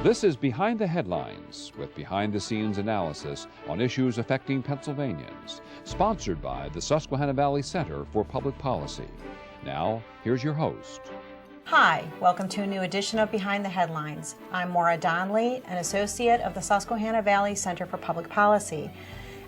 This is Behind the Headlines, with behind-the-scenes analysis on issues affecting Pennsylvanians, sponsored by the Susquehanna Valley Center for Public Policy. Now, here's your host. Hi, welcome to a new edition of Behind the Headlines. I'm Maura Donnelly, an associate of the Susquehanna Valley Center for Public Policy.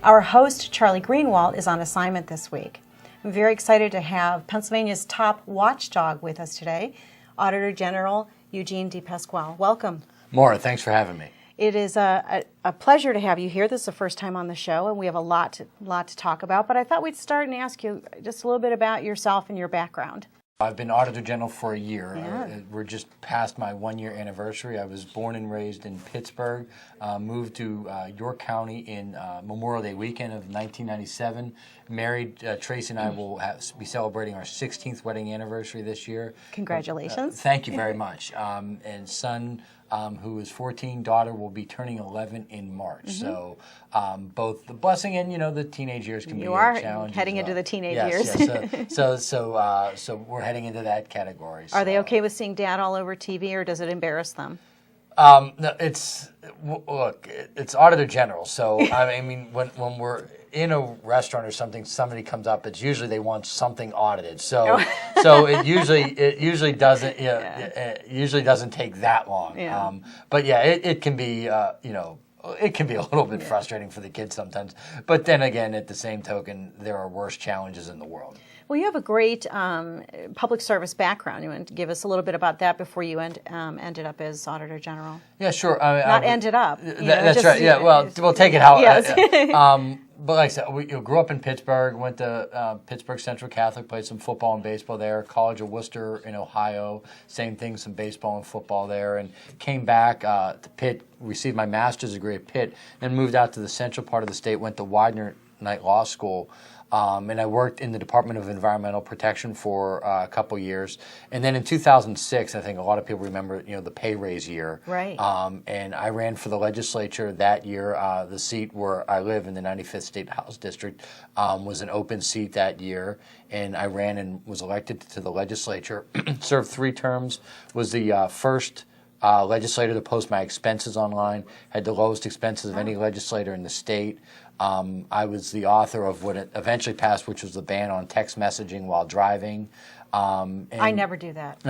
Our host, Charlie Greenwald, is on assignment this week. I'm very excited to have Pennsylvania's top watchdog with us today, Auditor General Eugene DePasquale. Welcome. Maura, thanks for having me. It is a pleasure to have you here. This is the first time on the show, and we have a lot to talk about. But I thought we'd start and ask you just a little bit about yourself and your background. I've been Auditor General for a year. Yeah. We're just past my one-year anniversary. I was born and raised in Pittsburgh, moved to York County in Memorial Day weekend of 1997. Married, Tracy and I will be celebrating our 16th wedding anniversary this year. Congratulations. Thank you very much. And son, who is 14, daughter will be turning 11 in March. Mm-hmm. So both the blessing and, the teenage years can be a challenge. You are heading into the teenage years. Yes. So we're heading into that category. Are they okay with seeing Dad all over TV, or does it embarrass them? No, it's Auditor General. So I mean, when we're in a restaurant or something, somebody comes up. It's usually they want something audited. So it usually doesn't it usually doesn't take that long. Yeah. But yeah, it can be it can be a little bit frustrating for the kids sometimes. But then again, at the same token, there are worse challenges in the world. Well, you have a great public service background. You want to give us a little bit about that before you ended up as Auditor General? Yeah, sure. Ended up. That's right. Yeah. Well, we'll take it how. Yes. But like I said, we grew up in Pittsburgh, went to Pittsburgh Central Catholic, played some football and baseball there, College of Worcester in Ohio, same thing, some baseball and football there, and came back to Pitt, received my master's degree at Pitt, then moved out to the central part of the state, went to Widener Knight Law School, and I worked in the Department of Environmental Protection for a couple years. And then in 2006, I think a lot of people remember, the pay raise year. Right. And I ran for the legislature that year. The seat where I live in the 95th State House District was an open seat that year. And I ran and was elected to the legislature, served 3 terms, was the first legislator to post my expenses online, had the lowest expenses of any legislator in the state. I was the author of what it eventually passed, which was the ban on text messaging while driving. I never do that.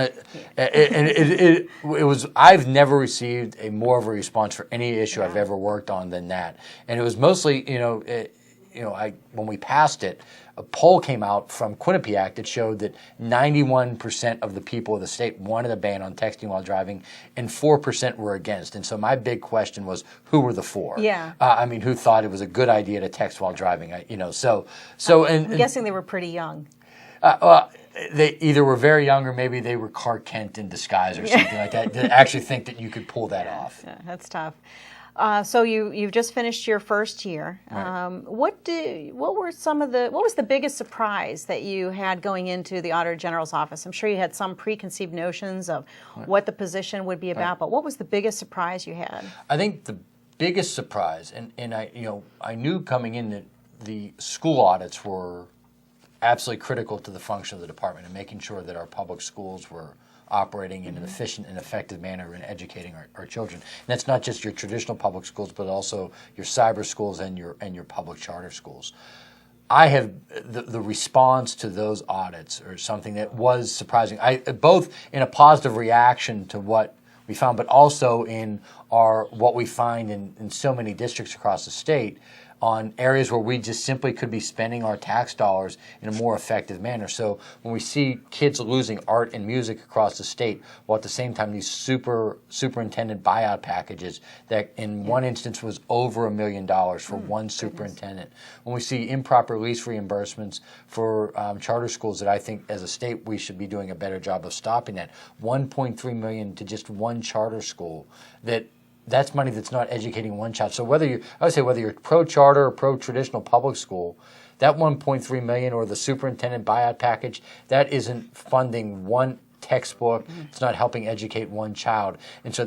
It was. I've never received more of a response for any issue I've ever worked on than that. And it was mostly, when we passed it, a poll came out from Quinnipiac that showed that 91% of the people of the state wanted a ban on texting while driving, and 4% were against. And so my big question was, who were the 4? Yeah. Who thought it was a good idea to text while driving? I'm guessing they were pretty young. They either were very young or maybe they were Clark Kent in disguise or something like that to actually think that you could pull that off. Yeah, that's tough. So you've just finished your first year. Right. What was the biggest surprise that you had going into the Auditor General's office? I'm sure you had some preconceived notions of what the position would be about, but what was the biggest surprise you had? I think the biggest surprise, and I knew coming in that the school audits were absolutely critical to the function of the department and making sure that our public schools were operating in an efficient and effective manner in educating our children. And that's not just your traditional public schools, but also your cyber schools and your public charter schools. I have the response to those audits or something that was surprising. Both in a positive reaction to what we found, but also in what we find in so many districts across the state on areas where we just simply could be spending our tax dollars in a more effective manner. So when we see kids losing art and music across the state, while at the same time these superintendent buyout packages that in one instance was over $1 million for one superintendent. When we see improper lease reimbursements for charter schools that I think as a state we should be doing a better job of stopping that. $1.3 million to just one charter school that's money that's not educating one child. So whether you're pro-charter or pro-traditional public school, that $1.3 million or the superintendent buyout package, that isn't funding 1/10 textbook. It's not helping educate one child. And so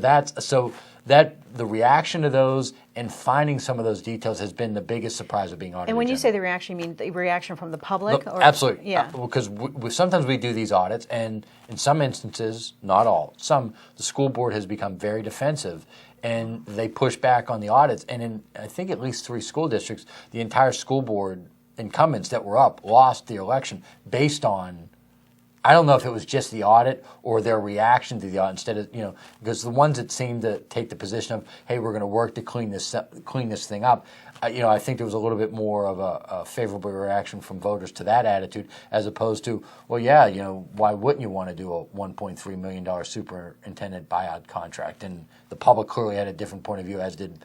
the reaction to those and finding some of those details has been the biggest surprise of being auditor. And when you general. say the reaction, you mean the reaction from the public? Look, Or, absolutely. Yeah. Because sometimes we do these audits, and in some instances, not all, the school board has become very defensive, and they push back on the audits. And in, I think, at least 3 school districts, the entire school board incumbents that were up lost the election based on, I don't know if it was just the audit or their reaction to the audit instead of, because the ones that seemed to take the position of, hey, we're going to work to clean this thing up, I think there was a little bit more of a favorable reaction from voters to that attitude as opposed to, well, yeah, why wouldn't you want to do a $1.3 million superintendent buyout contract? And the public clearly had a different point of view, as did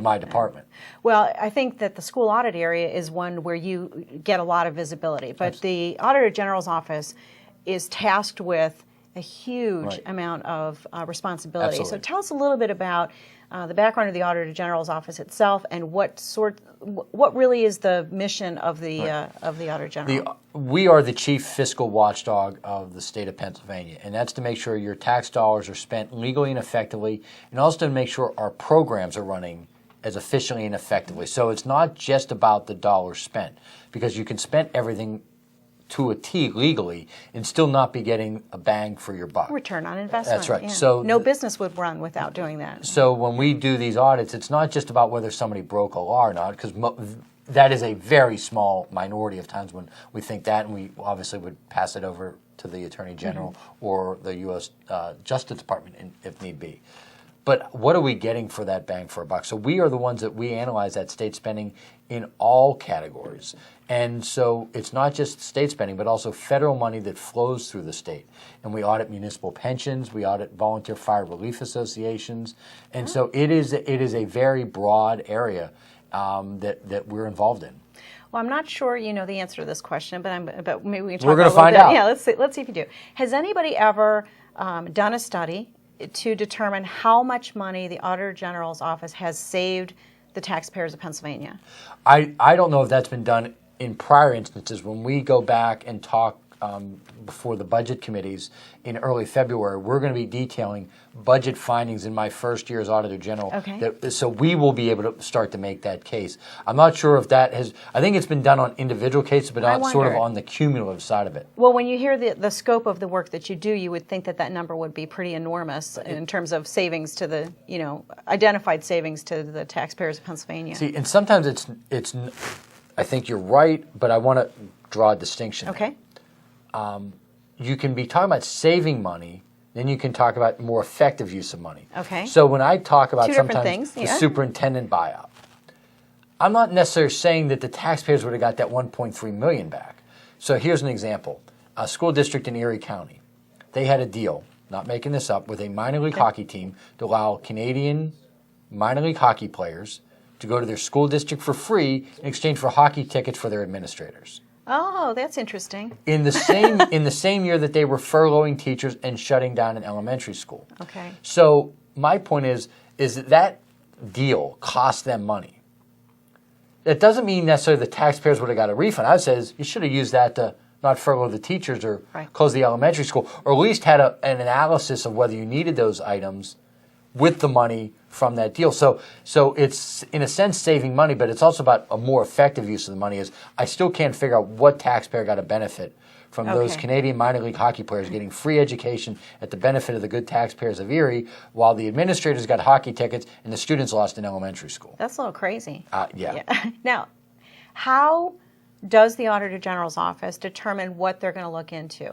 my department. Well, I think that the school audit area is one where you get a lot of visibility, but the Auditor General's office is tasked with a huge amount of responsibility. Absolutely. So tell us a little bit about the background of the Auditor General's office itself, and what really is the mission of the Auditor General? We are the chief fiscal watchdog of the state of Pennsylvania, and that's to make sure your tax dollars are spent legally and effectively, and also to make sure our programs are running as efficiently and effectively. So it's not just about the dollars spent, because you can spend everything to a T legally and still not be getting a bang for your buck. Return on investment. That's right. Yeah. So no business would run without doing that. So when we do these audits, it's not just about whether somebody broke a law or not, because that is a very small minority of times when we think that, and we obviously would pass it over to the Attorney General or the U.S. Justice Department if need be. But what are we getting for that bang for a buck? So we are the ones that we analyze that state spending in all categories. And so it's not just state spending, but also federal money that flows through the state. And we audit municipal pensions, we audit volunteer fire relief associations. And so it is a very broad area that we're involved in. Well, I'm not sure you know the answer to this question, but maybe we can talk We're about it a little find bit. out. Yeah, let's see if you do. Has anybody ever done a study to determine how much money the Auditor General's office has saved the taxpayers of Pennsylvania? I don't know if that's been done in prior instances. When we go back and talk before the budget committees in early February, we're going to be detailing budget findings in my first year as Auditor General. Okay. So we will be able to start to make that case. I'm not sure if that has, I think it's been done on individual cases, but not sort of on the cumulative side of it. Well, when you hear the scope of the work that you do, you would think that number would be pretty enormous in terms of savings to the, identified savings to the taxpayers of Pennsylvania. See, and sometimes it's I think you're right, but I want to draw a distinction. Okay. You can be talking about saving money, then you can talk about more effective use of money. Okay. So when I talk about Two different sometimes things, the superintendent buyout, I'm not necessarily saying that the taxpayers would have got that $1.3 million back. So here's an example. A school district in Erie County, they had a deal, not making this up, with a minor league hockey team to allow Canadian minor league hockey players to go to their school district for free in exchange for hockey tickets for their administrators. Oh, that's interesting. In the same year that they were furloughing teachers and shutting down an elementary school. Okay. So my point is that deal cost them money. That doesn't mean necessarily the taxpayers would have got a refund. I would say you should have used that to not furlough the teachers or close the elementary school, or at least had an analysis of whether you needed those items with the money from that deal. So it's, in a sense, saving money, but it's also about a more effective use of the money. Is I still can't figure out what taxpayer got a benefit from those Canadian minor league hockey players getting free education at the benefit of the good taxpayers of Erie, while the administrators got hockey tickets and the students lost in elementary school. That's a little crazy. Yeah. Now, how does the Auditor General's office determine what they're going to look into?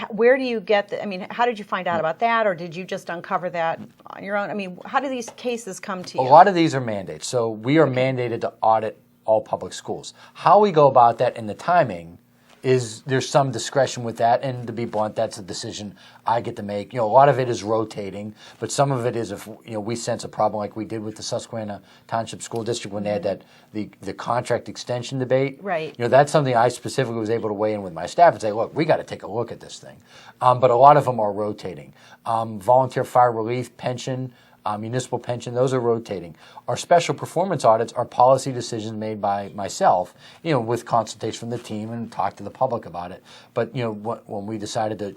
Where do you get how did you find out about that, or did you just uncover that on your own? How do these cases come to you? A lot of these are mandates. So we are mandated to audit all public schools. How we go about that and the timing is there's some discretion with that, and to be blunt, that's a decision I get to make. A lot of it is rotating, but some of it is if we sense a problem, like we did with the Susquehanna Township School District when they had the contract extension debate. Right. That's something I specifically was able to weigh in with my staff and say, look, we got to take a look at this thing. But a lot of them are rotating. Volunteer fire relief, pension, municipal pension, those are rotating. Our special performance audits are policy decisions made by myself, with consultation from the team and talk to the public about it. But when we decided to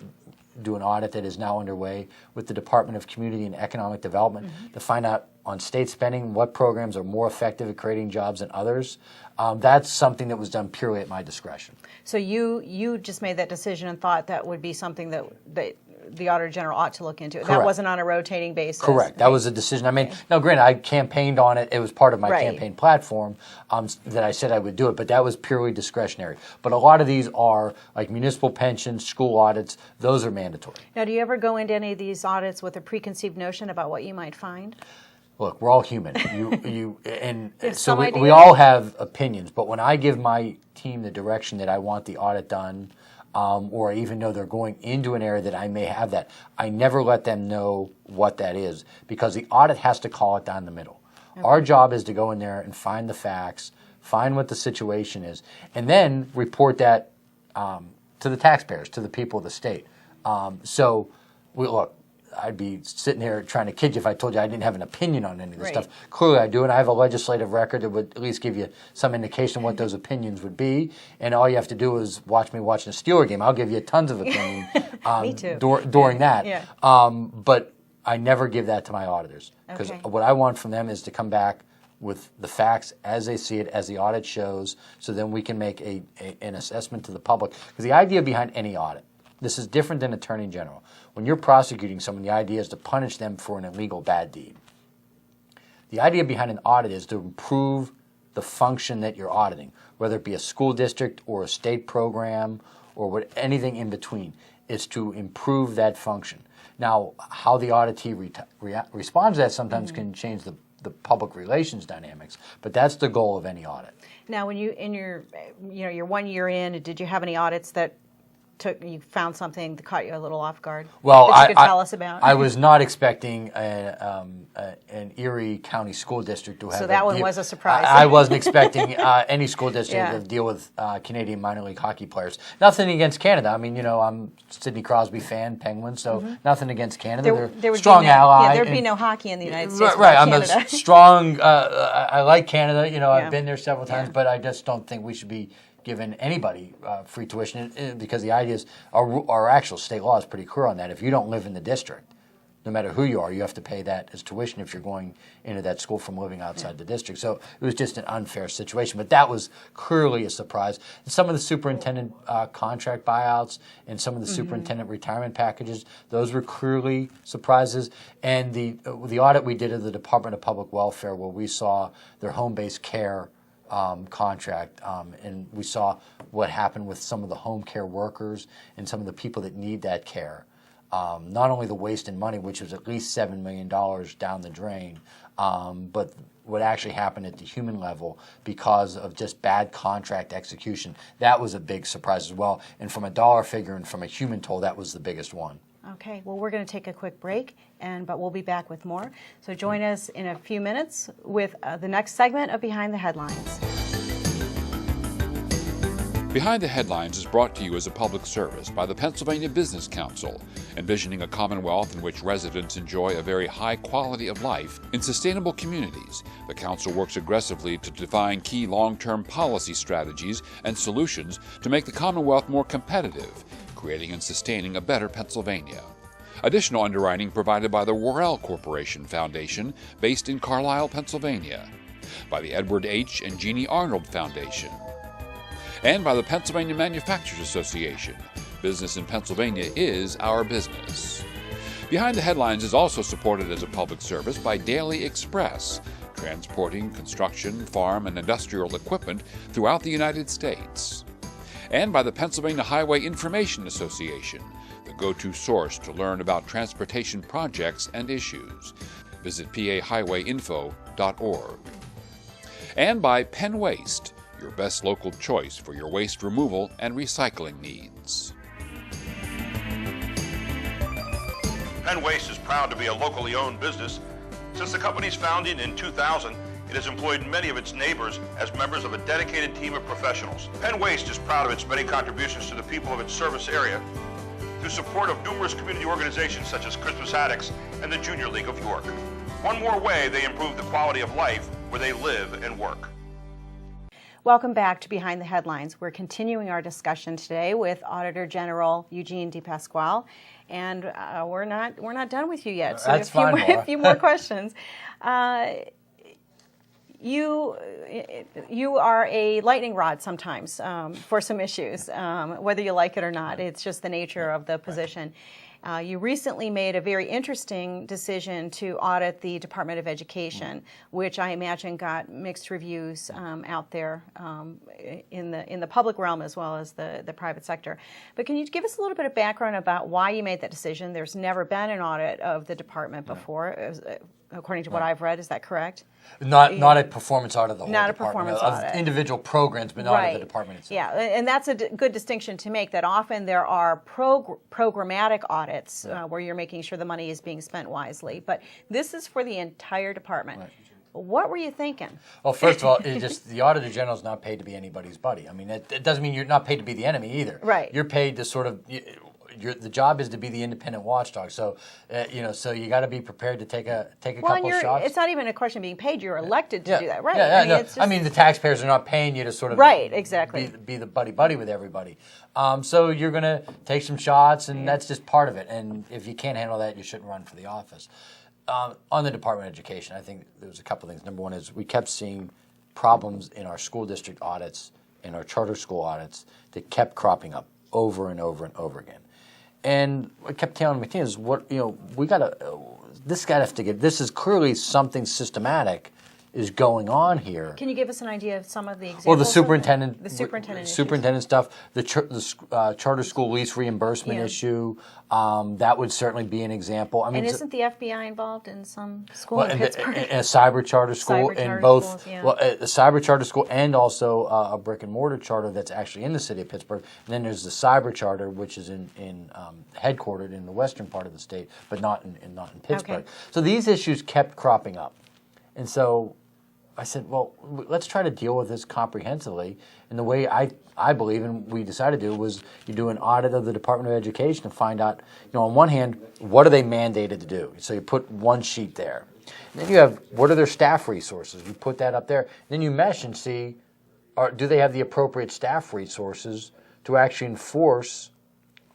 do an audit that is now underway with the Department of Community and Economic Development to find out on state spending what programs are more effective at creating jobs than others. That's something that was done purely at my discretion. So you just made that decision and thought that would be something that the Auditor General ought to look into. Correct. That wasn't on a rotating basis. Correct. That was a decision I made. Now, granted, I campaigned on it. It was part of my Right. campaign platform that I said I would do it, but that was purely discretionary. But a lot of these are like municipal pensions, school audits. Those are mandatory. Now, do you ever go into any of these audits with a preconceived notion about what you might find? Look, we're all human. And so some we idea. all have opinions. But when I give my team the direction that I want the audit done, or I even know they're going into an area that I may have that, I never let them know what that is because the audit has to call it down the middle. Okay. Our job is to go in there and find the facts, find what the situation is, and then report that to the taxpayers, to the people of the state. Look, I'd be sitting here trying to kid you if I told you I didn't have an opinion on any of this Right. stuff. Clearly I do, and I have a legislative record that would at least give you some indication what those opinions would be. And all you have to do is watch me watching a Steeler game. I'll give you tons of opinion Me too. during that. Yeah. But I never give that to my auditors because Okay. what I want from them is to come back with the facts as they see it, as the audit shows, so then we can make an assessment to the public. Because the idea behind any audit, this is different than Attorney General. When you're prosecuting someone, the idea is to punish them for an illegal bad deed. The idea behind an audit is to improve the function that you're auditing, whether it be a school district or a state program or anything in between. It's to improve that function. Now, how the auditee responds to that sometimes can change the public relations dynamics, but that's the goal of any audit. Now, when you in your 1 year in, did you have any audits that you found something that caught you a little off guard? Well, that you could tell us about? I was not expecting an Erie County school district to have. So that one was a surprise. I wasn't expecting any school district Yeah. to deal with Canadian minor league hockey players. Nothing against Canada. I mean, I'm a Sidney Crosby fan, Penguins, so nothing against Canada. They're would strong be ally. Yeah, there'd be no hockey in the United States. Right, I'm Canada. a strong. I like Canada. Yeah. I've been there several times, Yeah. but I just don't think we should be giving anybody free tuition because the idea is our actual state law is pretty clear on that. If you don't live in the district, no matter who you are, you have to pay that as tuition if you're going into that school from living outside the district. So it was just an unfair situation. But that was clearly a surprise. And some of the superintendent contract buyouts and some of the superintendent retirement packages, those were clearly surprises. And the audit we did of the Department of Public Welfare where we saw their home-based care contract, and we saw what happened with some of the home care workers and some of the people that need that care. Not only the waste in money, which was at least $7 million down the drain, but what actually happened at the human level because of just bad contract execution. That was a big surprise as well. And from a dollar figure and from a human toll, that was the biggest one. Okay, well, we're going to take a quick break, but we'll be back with more. So join us in a few minutes with the next segment of Behind the Headlines. Behind the Headlines is brought to you as a public service by the Pennsylvania Business Council, envisioning a commonwealth in which residents enjoy a very high quality of life in sustainable communities. The Council works aggressively to define key long-term policy strategies and solutions to make the Commonwealth more competitive, creating and sustaining a better Pennsylvania. Additional underwriting provided by the Worrell Corporation Foundation, based in Carlisle, Pennsylvania, by the Edward H. and Jeannie Arnold Foundation, and by the Pennsylvania Manufacturers Association. Business in Pennsylvania is our business. Behind the Headlines is also supported as a public service by Daily Express, transporting construction, farm, and industrial equipment throughout the United States, and by the Pennsylvania Highway Information Association, the go-to source to learn about transportation projects and issues. Visit pahighwayinfo.org. And by Penn Waste, your best local choice for your waste removal and recycling needs. Penn Waste is proud to be a locally owned business. Since the company's founding in 2000, it has employed many of its neighbors as members of a dedicated team of professionals. Penn Waste is proud of its many contributions to the people of its service area through support of numerous community organizations such as Christmas Addicts and the Junior League of York. One more way they improve the quality of life where they live and work. Welcome back to Behind the Headlines. We're continuing our discussion today with Auditor General Eugene DePasquale, and we're not done with you yet. So That's fine, a few more questions. You are a lightning rod sometimes for some issues, whether you like it or not. It's just the nature of the position. You recently made a very interesting decision to audit the Department of Education, which I imagine got mixed reviews out there in the public realm as well as the private sector. But can you give us a little bit of background about why you made that decision? There's never been an audit of the department before, according to what I've read. Is that correct? Not a performance audit of the whole not department. A performance audit. Of individual programs, but not of the department itself. Yeah, and that's a good distinction to make, that often there are programmatic audits where you're making sure the money is being spent wisely. But this is for the entire department. Right. What were you thinking? Well, first of all, the Auditor General is not paid to be anybody's buddy. I mean, it doesn't mean you're not paid to be the enemy either. Right. You're paid to sort of... the job is to be the independent watchdog. So, so you got to be prepared to take a couple shots. It's not even a question of being paid. You're elected to do that, right? I mean, the taxpayers are not paying you to sort of be the buddy with everybody. So you're going to take some shots, and that's just part of it. And if you can't handle that, you shouldn't run for the office. On the Department of Education, I think there was a couple of things. Number one is we kept seeing problems in our school district audits and our charter school audits that kept cropping up over and over and over again. And I kept telling my teams, this is clearly something systematic is going on here. Can you give us an idea of some of the examples? Well, the superintendent stuff, the charter school lease reimbursement issue, that would certainly be an example. I mean, and isn't the FBI involved in some school in Pittsburgh? A cyber charter school, in both, a cyber charter school and also a brick and mortar charter that's actually in the city of Pittsburgh. And then there's the cyber charter, which is headquartered in the western part of the state, but not in Pittsburgh. Okay. So these issues kept cropping up. And so I said, well, let's try to deal with this comprehensively. And the way I believe, and we decided to do, was you do an audit of the Department of Education to find out, on one hand, what are they mandated to do? So you put one sheet there. And then you have, what are their staff resources? You put that up there. And then you mesh and see, do they have the appropriate staff resources to actually enforce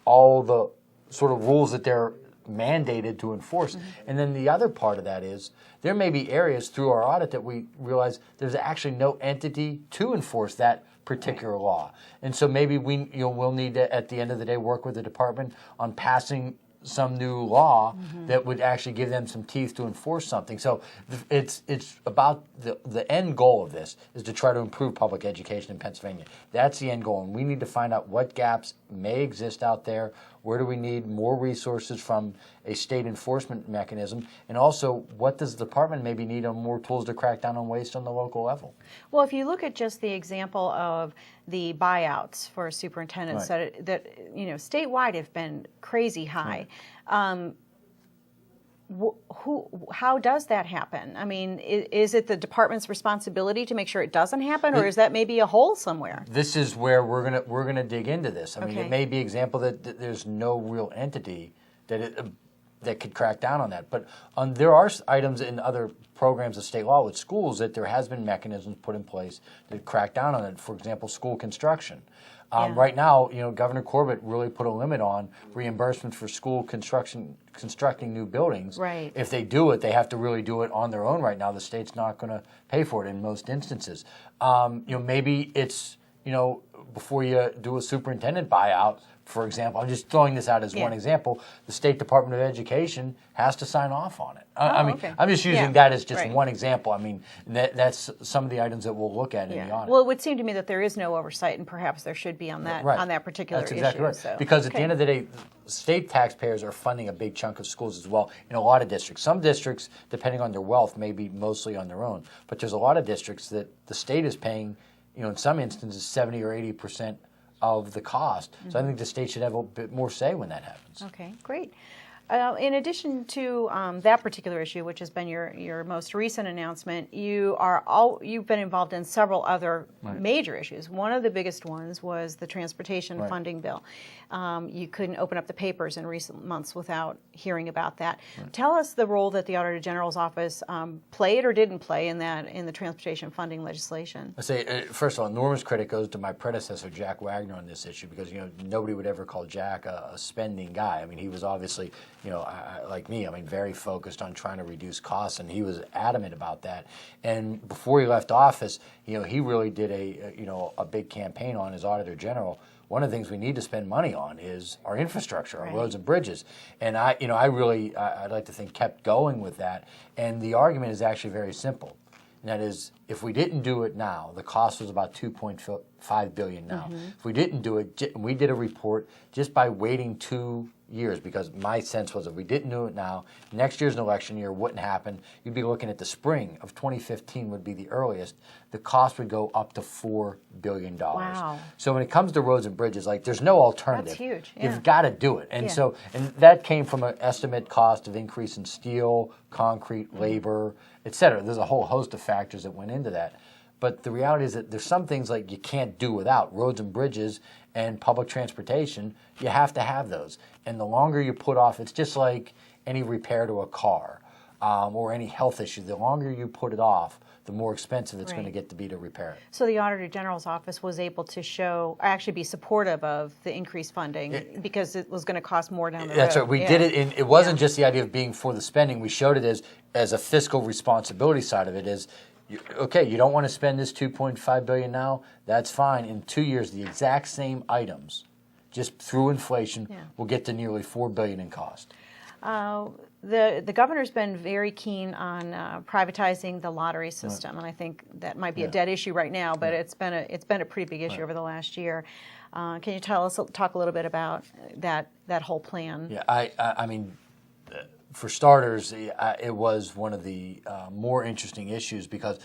all the sort of rules that they're mandated to enforce. Mm-hmm. And then the other part of that is there may be areas through our audit that we realize there's actually no entity to enforce that particular law. And so maybe we'll need to, at the end of the day, work with the department on passing some new law that would actually give them some teeth to enforce something. So it's about the end goal of this is to try to improve public education in Pennsylvania. That's the end goal, and we need to find out what gaps may exist out there. Where do we need more resources from a state enforcement mechanism? And also, what does the department maybe need on more tools to crack down on waste on the local level? Well, if you look at just the example of the buyouts for superintendents that statewide have been crazy high. How does that happen? I mean, is it the department's responsibility to make sure it doesn't happen, or is that maybe a hole somewhere? This is where we're gonna dig into this. I mean, it may be an example that there's no real entity that could crack down on that. But there are items in other programs of state law with schools that there has been mechanisms put in place that crack down on it. For example, school construction. Right now, Governor Corbett really put a limit on reimbursements for school constructing new buildings. Right. If they do it, they have to really do it on their own right now. The state's not going to pay for it in most instances. Maybe it's, before you do a superintendent buyout, for example, I'm just throwing this out as one example, the State Department of Education has to sign off on it. I'm just using that as just one example. I mean, that's some of the items that we'll look at in the audit. Well, it would seem to me that there is no oversight, and perhaps there should be on that on that particular issue. That's exactly right. So. Because at the end of the day, state taxpayers are funding a big chunk of schools as well in a lot of districts. Some districts, depending on their wealth, may be mostly on their own. But there's a lot of districts that the state is paying, in some instances, 70 or 80% of the cost. So I think the state should have a bit more say when that happens. Okay, great. In addition to that particular issue, which has been your most recent announcement, you've been involved in several other major issues. One of the biggest ones was the transportation funding bill. You couldn't open up the papers in recent months without hearing about that. Tell us the role that the Auditor General's office played or didn't play in the transportation funding legislation. I say, first of all, enormous credit goes to my predecessor, Jack Wagner, on this issue, because nobody would ever call Jack a spending guy. I mean, he was obviously, like me, very focused on trying to reduce costs, and he was adamant about that. And before he left office, he really did a big campaign on his Auditor General. One of the things we need to spend money on is our infrastructure, our roads and bridges. And I'd like to think kept going with that. And the argument is actually very simple. And that is, if we didn't do it now, the cost was about $2.5 billion now. If we didn't do it, we did a report just by waiting 2 years, because my sense was if we didn't do it now, next year's an election year wouldn't happen. You'd be looking at the spring of 2015 would be the earliest. The cost would go up to $4 billion. Wow. So when it comes to roads and bridges, there's no alternative. That's huge. Yeah. You've got to do it. And and that came from an estimate cost of increase in steel, concrete, labor, et cetera. There's a whole host of factors that went into that. But the reality is that there's some things you can't do without. Roads and bridges and public transportation, you have to have those. And the longer you put off, it's just like any repair to a car or any health issue. The longer you put it off, the more expensive it's going to get to be to repair it. So the Auditor General's office was able to be supportive of the increased funding because it was going to cost more down the road. That's right. We did it, and it wasn't just the idea of being for the spending. We showed it as a fiscal responsibility side of it is, okay, you don't want to spend this $2.5 billion now, that's fine. In 2 years, the exact same items, just through inflation, will get to nearly $4 billion in cost. The governor's been very keen on privatizing the lottery system, and I think that might be a dead issue right now, but it's been a pretty big issue over the last year. Can you talk a little bit about that whole plan? Yeah, I mean, for starters, it was one of the more interesting issues because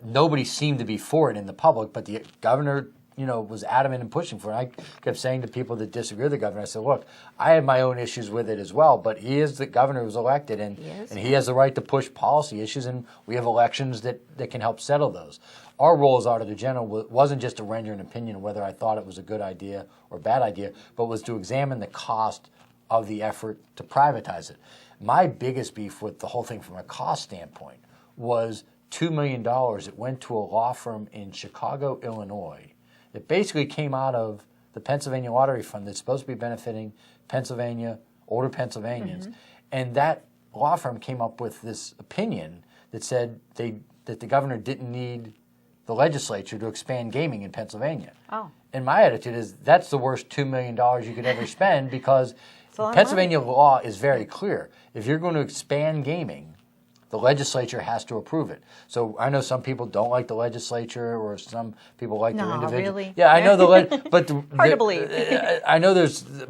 nobody seemed to be for it in the public, but the governor was adamant and pushing for it. I kept saying to people that disagree with the governor, I said, look, I have my own issues with it as well, but he is the governor who's elected, and he has the right to push policy issues, and we have elections that can help settle those. Our role as Auditor General wasn't just to render an opinion of whether I thought it was a good idea or a bad idea, but was to examine the cost of the effort to privatize it. My biggest beef with the whole thing from a cost standpoint was $2 million. It went to a law firm in Chicago, Illinois, that basically came out of the Pennsylvania Lottery Fund that's supposed to be benefiting older Pennsylvanians. And that law firm came up with this opinion that said that the governor didn't need the legislature to expand gaming in Pennsylvania. Oh. And my attitude is that's the worst $2 million you could ever spend because Pennsylvania law is very clear. If you're going to expand gaming, the legislature has to approve it. So I know some people don't like the legislature, or some people like their individual. Really? Yeah, I know but hard to believe. I know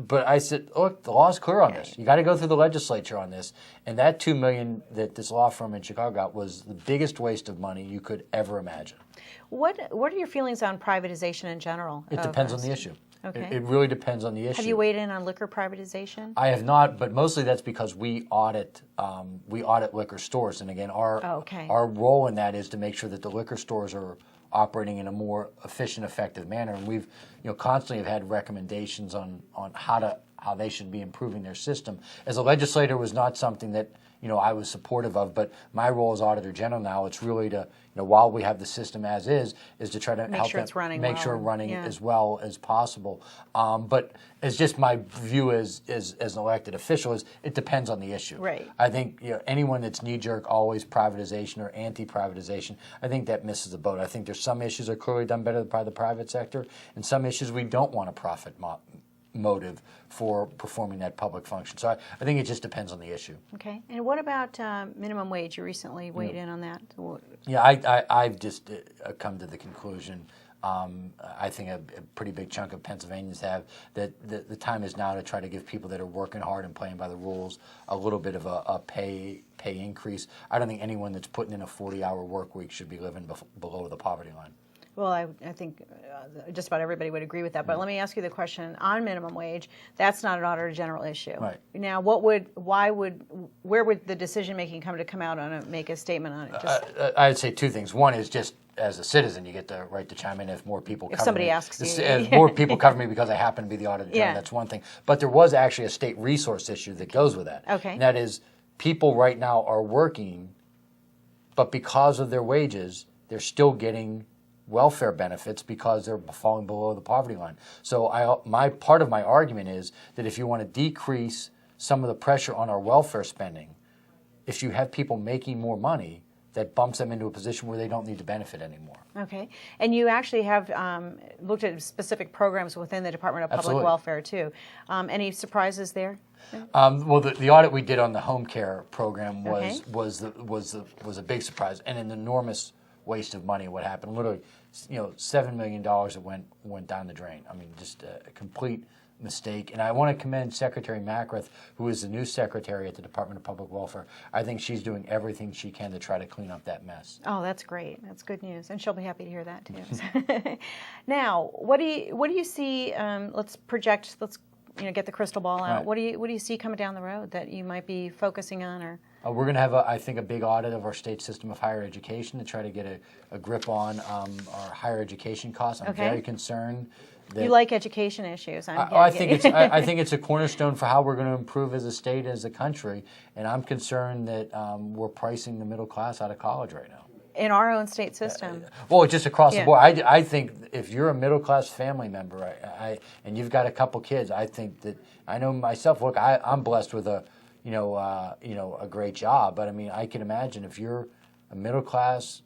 but I said, look, the law is clear on this. You got to go through the legislature on this. And that $2 million that this law firm in Chicago got was the biggest waste of money you could ever imagine. What are your feelings on privatization in general? It depends on the issue. Okay. It really depends on the issue. Have you weighed in on liquor privatization? I have not, but mostly that's because we audit liquor stores, and again, our role in that is to make sure that the liquor stores are operating in a more efficient, effective manner. And we've constantly have had recommendations on how they should be improving their system. As a legislator, it was not something that I was supportive of, but my role as Auditor General now, it's really to, while we have the system as is to try to make sure it's running as well as possible. But it's just my view as an elected official is it depends on the issue. Right. I think anyone that's knee-jerk always privatization or anti-privatization, I think that misses the boat. I think there's some issues that are clearly done better by the private sector, and some issues we don't want a profit motive for performing that public function. So I think it just depends on the issue. Okay. And what about minimum wage? You recently weighed in on that. Yeah, I've just come to the conclusion, I think a pretty big chunk of Pennsylvanians have, that the time is now to try to give people that are working hard and playing by the rules a little bit of a pay increase. I don't think anyone that's putting in a 40-hour work week should be living below the poverty line. Well, I think just about everybody would agree with that. But let me ask you the question on minimum wage. That's not an Auditor General issue. Right. Now, where would the decision making come out on it, make a statement on it? I'd say two things. One is just as a citizen, you get the right to chime in if more people cover somebody me. asks you. If more people cover me because I happen to be the Auditor General, that's one thing. But there was actually a state resource issue that goes with that. Okay. And that is people right now are working, but because of their wages, they're still getting welfare benefits because they're falling below the poverty line. So my part of my argument is that if you want to decrease some of the pressure on our welfare spending, if you have people making more money, that bumps them into a position where they don't need to benefit anymore. Okay. And you actually have looked at specific programs within the Department of Public Absolutely. Welfare, too. Any surprises there? Well, the audit we did on the home care program Okay. was a big surprise and an enormous waste of money. What happened? Literally, $7 million that went down the drain. I mean, just a complete mistake. And I want to commend Secretary Macrath, who is the new secretary at the Department of Public Welfare. I think she's doing everything she can to try to clean up that mess. Oh, that's great. That's good news, and she'll be happy to hear that too. Now, what do you see? Let's project. Let's get the crystal ball out. Right. What do you see coming down the road that you might be focusing on, or? We're going to have, I think, a big audit of our state system of higher education to try to get a grip on our higher education costs. I'm very concerned. You like education issues. I think it's a cornerstone for how we're going to improve as a state, as a country, and I'm concerned that we're pricing the middle class out of college right now. In our own state system. Well, just across the board. I think if you're a middle class family member, and you've got a couple kids, I think that I know myself. Look, I'm blessed with a great job, but I mean, I can imagine if you're a middle class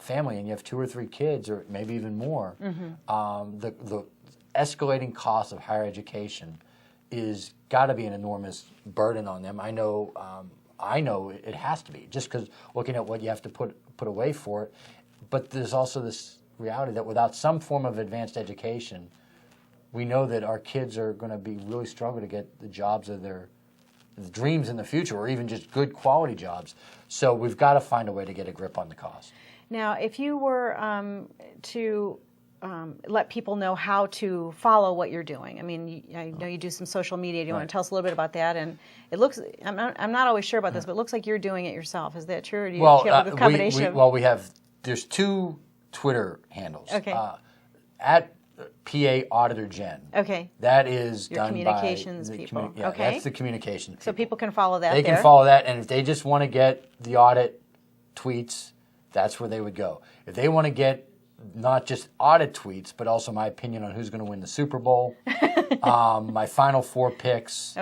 family and you have 2 or 3 kids, or maybe even more, the escalating cost of higher education is got to be an enormous burden on them. I know it has to be, just because looking at what you have to put away for it. But there's also this reality that without some form of advanced education, we know that our kids are going to be really struggle to get the jobs of their dreams in the future, or even just good quality jobs. So we've got to find a way to get a grip on the cost. Now, if you were to let people know how to follow what you're doing, I mean, I know you do some social media. Do you want to tell us a little bit about that? And it looks, I'm not always sure about this, but it looks like you're doing it yourself. Is that true? Or do you have a combination? There's 2 Twitter handles. Okay. At PA Auditor Gen. Okay. That is your done communications by people. Okay. That's the communication people. So people can follow that. They can follow that, and if they just want to get the audit tweets, that's where they would go. If they want to get not just audit tweets, but also my opinion on who's going to win the Super Bowl, my Final 4 picks,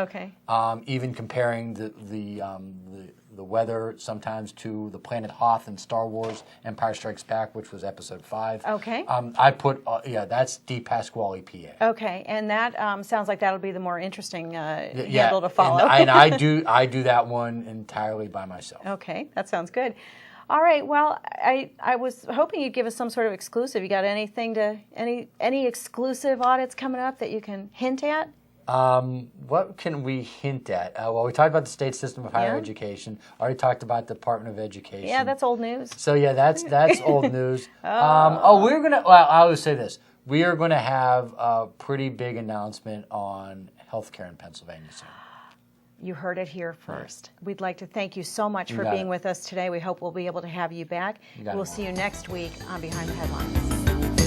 even comparing the weather sometimes to the planet Hoth in Star Wars Empire Strikes Back, which was episode 5. Okay. I put, that's DePasquale PA. Okay, and that sounds like that'll be the more interesting handle to follow. And I do that one entirely by myself. Okay, that sounds good. All right. Well, I was hoping you'd give us some sort of exclusive. You got anything any exclusive audits coming up that you can hint at? What can we hint at? Well, we talked about the state system of higher education. Already talked about the Department of Education. Yeah, that's old news. So that's old news. We're gonna. Well, I always say this: we are going to have a pretty big announcement on healthcare in Pennsylvania soon. You heard it here first. We'd like to thank you so much for being with us today. We hope we'll be able to have you back. We'll see you next week on Behind the Headlines.